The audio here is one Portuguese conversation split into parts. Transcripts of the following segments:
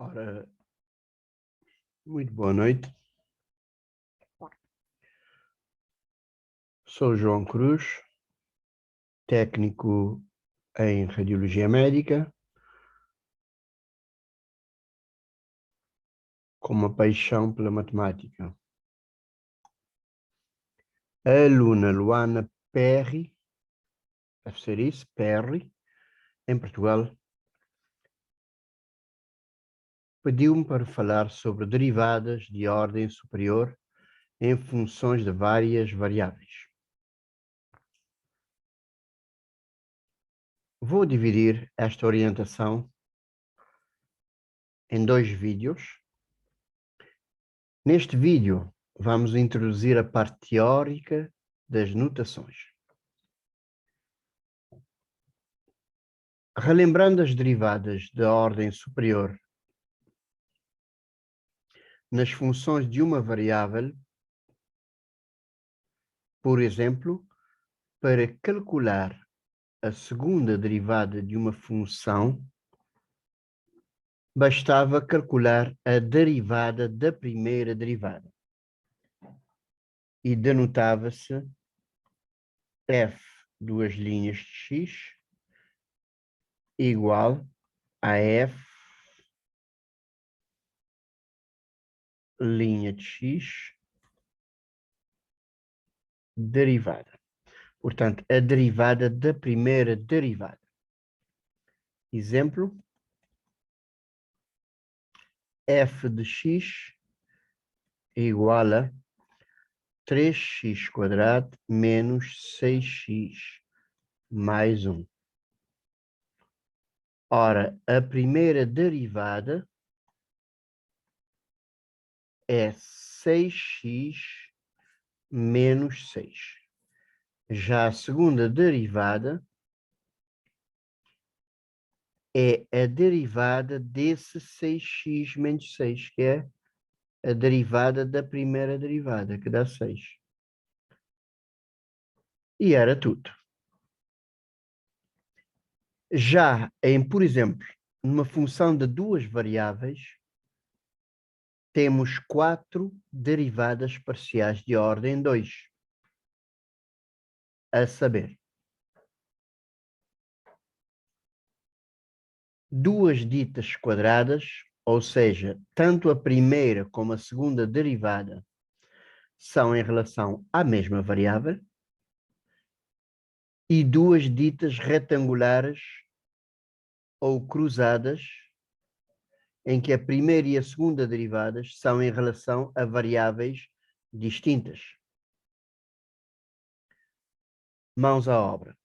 Ora, muito boa noite. Sou João Cruz, técnico em Radiologia Médica, com uma paixão pela matemática. A aluna Luana Perry, deve ser isso, Perry, em Portugal, pediu-me para falar sobre derivadas de ordem superior em funções de várias variáveis. Vou dividir esta orientação em 2 vídeos. Neste vídeo, vamos introduzir a parte teórica das notações. Relembrando as derivadas da ordem superior nas funções de uma variável, por exemplo, para calcular a segunda derivada de uma função, bastava calcular a derivada da primeira derivada. E denotava-se f, duas linhas de x, igual a f, linha de x, derivada. Portanto, a derivada da primeira derivada. Exemplo, f de x igual a 3x² menos 6x mais 1. Ora, a primeira derivada é 6x menos 6. Já a segunda derivada é a derivada desse 6x menos 6, que é a derivada da primeira derivada, que dá 6. E era tudo. Já em, por exemplo, numa função de duas variáveis, temos 4 derivadas parciais de ordem 2. A saber, duas ditas quadradas, ou seja, tanto a primeira como a segunda derivada são em relação à mesma variável, e duas ditas retangulares ou cruzadas, em que a primeira e a segunda derivadas são em relação a variáveis distintas. Mãos à obra.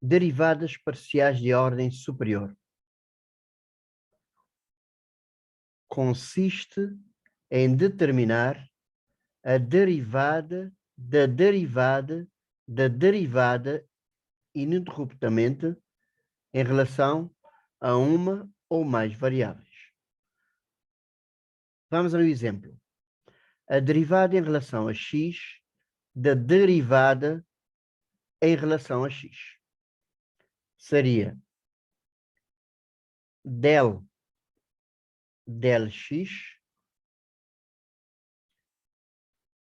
Derivadas parciais de ordem superior. Consiste em determinar a derivada da derivada da derivada ininterruptamente em relação a uma ou mais variáveis. Vamos ao exemplo. A derivada em relação a x da derivada em relação a x seria del x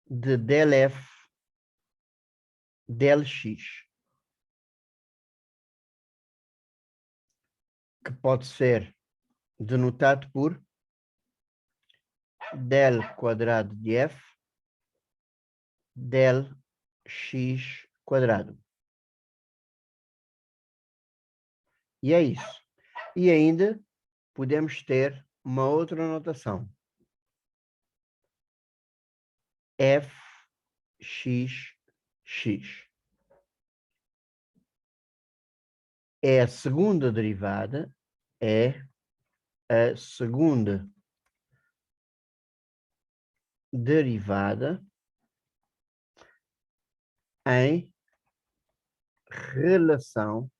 de del f del x, que pode ser denotado por del quadrado de f del x quadrado. E é isso. E ainda podemos ter uma outra notação. fxx é a segunda derivada, em relação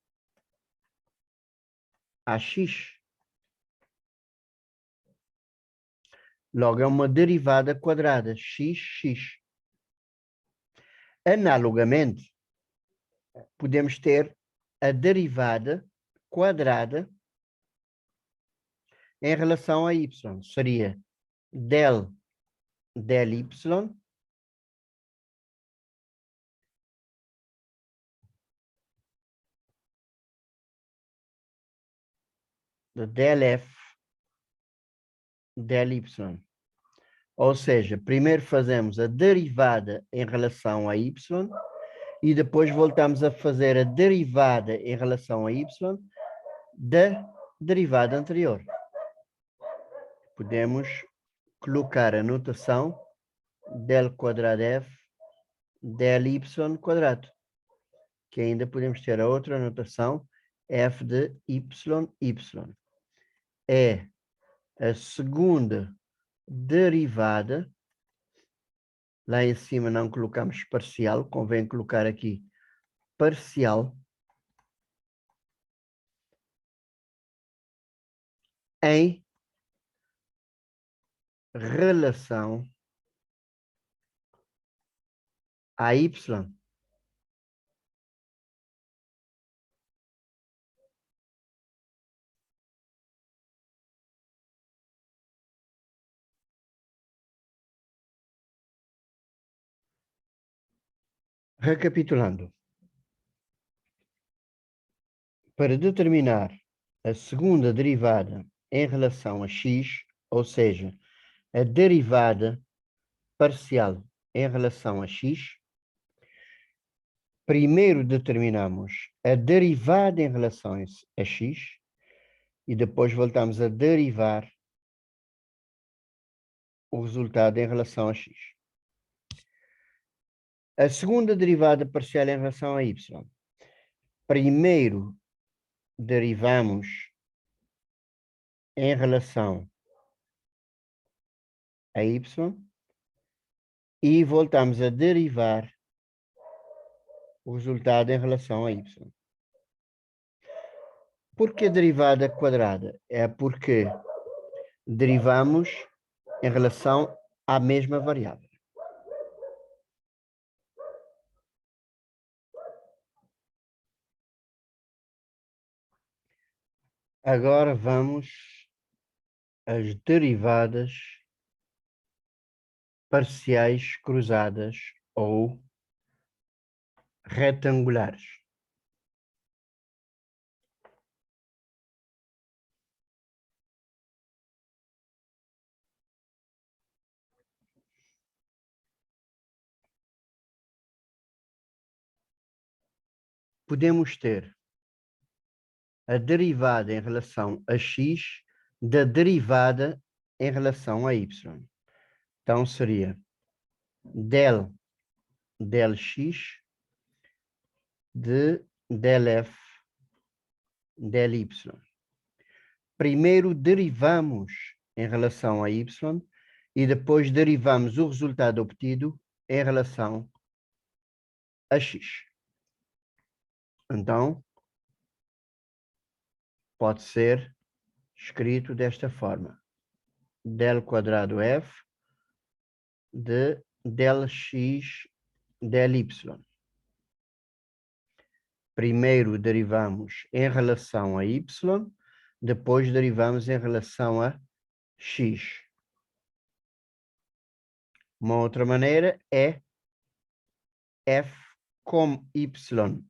a x. Logo, é uma derivada quadrada, x. Analogamente, podemos ter a derivada quadrada em relação a y. Seria del y de del f del y. Ou seja, primeiro fazemos a derivada em relação a y e depois voltamos a fazer a derivada em relação a y da derivada anterior. Podemos colocar a notação del quadrado f del y quadrado, que ainda podemos ter a outra notação f de y. É a segunda derivada. Lá em cima não colocamos parcial, convém colocar aqui parcial em relação a y. Recapitulando, para determinar a segunda derivada em relação a x, ou seja, a derivada parcial em relação a x, primeiro determinamos a derivada em relação a x e depois voltamos a derivar o resultado em relação a x. A segunda derivada parcial em relação a y. Primeiro derivamos em relação a y e voltamos a derivar o resultado em relação a y. Por que derivada quadrada? É porque derivamos em relação à mesma variável. Agora vamos às derivadas parciais cruzadas ou retangulares. Podemos ter a derivada em relação a x da derivada em relação a y. Então seria del x de del f del y. Primeiro derivamos em relação a y e depois derivamos o resultado obtido em relação a x. Então, pode ser escrito desta forma: del quadrado f de del x del y. Primeiro derivamos em relação a y, depois derivamos em relação a x. Uma outra maneira é f como y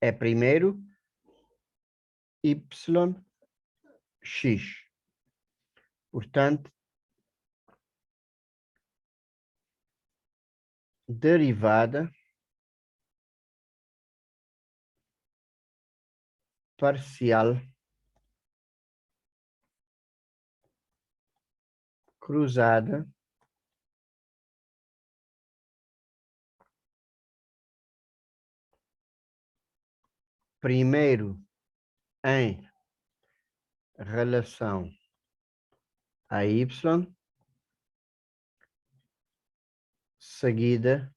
é primeiro, y, x. Portanto, derivada parcial cruzada primeiro em relação a y, seguida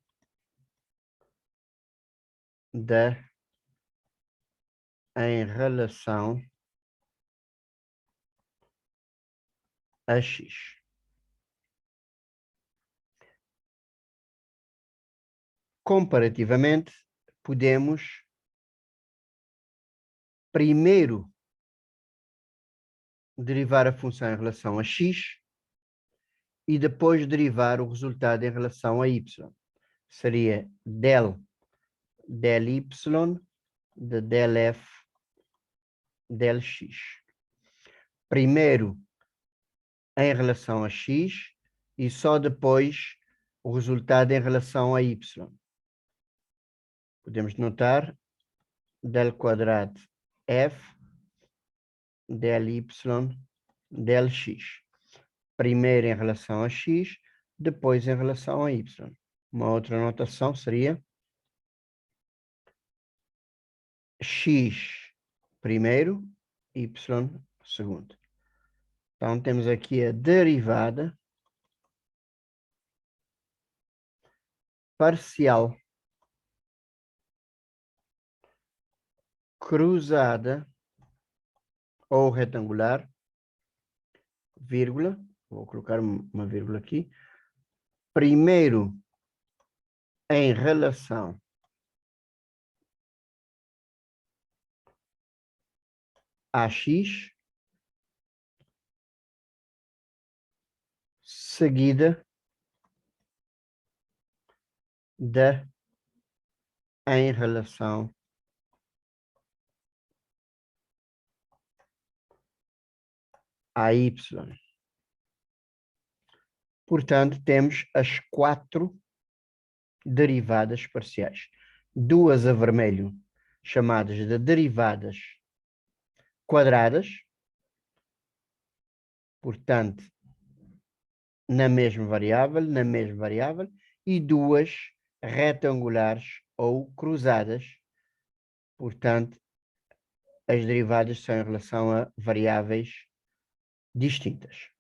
da em relação a x. Comparativamente, podemos primeiro derivar a função em relação a x e depois derivar o resultado em relação a y. Seria del y de del f del x. Primeiro em relação a x e só depois o resultado em relação a y. Podemos notar del quadrado f del y del x. Primeiro em relação a x, depois em relação a y. Uma outra notação seria x primeiro, y segundo. Então temos aqui a derivada parcial cruzada ou retangular, vírgula, vou colocar uma vírgula aqui, primeiro em relação a x, seguida da em relação a y. Portanto, temos as 4 derivadas parciais. Duas a vermelho, chamadas de derivadas quadradas, portanto, na mesma variável, e duas retangulares ou cruzadas, portanto, as derivadas são em relação a variáveis distintas.